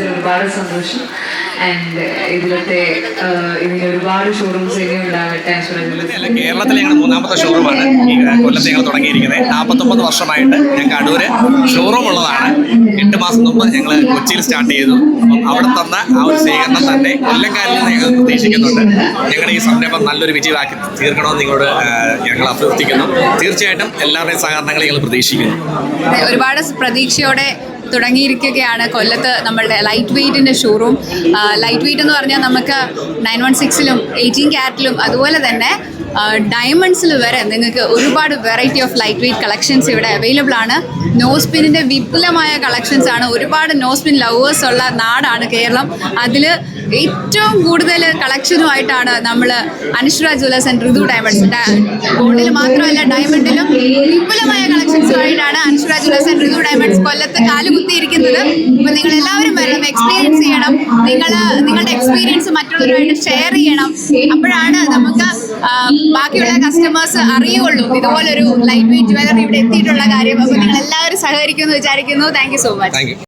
ഒരുപാട് സന്തോഷം. ആൻഡ് ഇതിലത്തെ ഒരുപാട് ഷോറൂംസ് ഇനി ഉണ്ടാവട്ടെ. കേരളത്തിലെ ഞങ്ങൾ മൂന്നാമത്തെ ഷോറൂമാണ് ഈ കൊല്ലത്ത് ഞങ്ങൾ തുടങ്ങിയിരിക്കുന്നത്. 49 വർഷമായിട്ട് ഞങ്ങൾക്ക് അടൂര് ഷോറൂം ഉള്ളതാണ്. 8 മാസം മുമ്പ് ഞങ്ങൾ കൊച്ചിയിൽ സ്റ്റാർട്ട് ചെയ്തു. അപ്പം അവിടെ തന്ന ആ ഒരു സ്വീകരണം തന്നെ കൊല്ലംകാരിൽ നിന്ന് ഞങ്ങൾ പ്രതീക്ഷിക്കുന്നുണ്ട്. ഞങ്ങളുടെ ഈ സംരംഭം നല്ലൊരു വിജയമാക്കി തീർക്കണമെന്ന് നിങ്ങളോട് ഞങ്ങൾ അഭ്യർത്ഥിക്കുന്നു. തീർച്ചയായിട്ടും എല്ലാവരുടെയും സഹകരണങ്ങൾ ഞങ്ങൾ പ്രതീക്ഷിക്കുന്നു. ഒരുപാട് പ്രതീക്ഷയോടെ തുടങ്ങിയിരിക്കുകയാണ് കൊല്ലത്ത് നമ്മളുടെ ലൈറ്റ് വെയ്റ്റിൻ്റെ ഷോറൂം. ലൈറ്റ് വെയ്റ്റ് എന്ന് പറഞ്ഞാൽ നമുക്ക് 916-ലും 18 ക്യാരറ്റിലും അതുപോലെ തന്നെ ഡയമണ്ട്സിൽ വരെ നിങ്ങൾക്ക് ഒരുപാട് variety of light weight collections ഇവിടെ അവൈലബിൾ ആണ്. നോസ്പിന്നിൻ്റെ വിപുലമായ കളക്ഷൻസ് ആണ്. ഒരുപാട് നോസ്പിൻ ലവേഴ്സ് ഉള്ള നാടാണ് കേരളം. അതിൽ ഏറ്റവും കൂടുതൽ കളക്ഷനുമായിട്ടാണ് നമ്മൾ Anushwara jewellers and Ritu diamonds, ഗോൾഡിൽ മാത്രമല്ല ഡയമണ്ടിലും വിപുലമായ കളക്ഷൻസുമായിട്ടാണ് Anushwara jewellers and Ritu diamonds കൊല്ലത്ത് കാലുകുത്തിയിരിക്കുന്നത്. അപ്പോൾ നിങ്ങൾ എല്ലാവരും വരണം, എക്സ്പീരിയൻസ് ചെയ്യണം. നിങ്ങളുടെ എക്സ്പീരിയൻസ് മറ്റുള്ളവരുമായിട്ട് ഷെയർ ചെയ്യണം. അപ്പോഴാണ് നമുക്ക് ബാക്കിയുള്ള കസ്റ്റമേഴ്സ് അറിയുള്ളൂ ഇതുപോലൊരു ലൈറ്റ് വെയ്റ്റ് ജ്വല്ലറി ഇവിടെ എത്തിയിട്ടുള്ള കാര്യം. അപ്പോൾ നിങ്ങൾ എല്ലാവരും സഹകരിക്കുമെന്ന് വിചാരിക്കുന്നു. Thank you so much.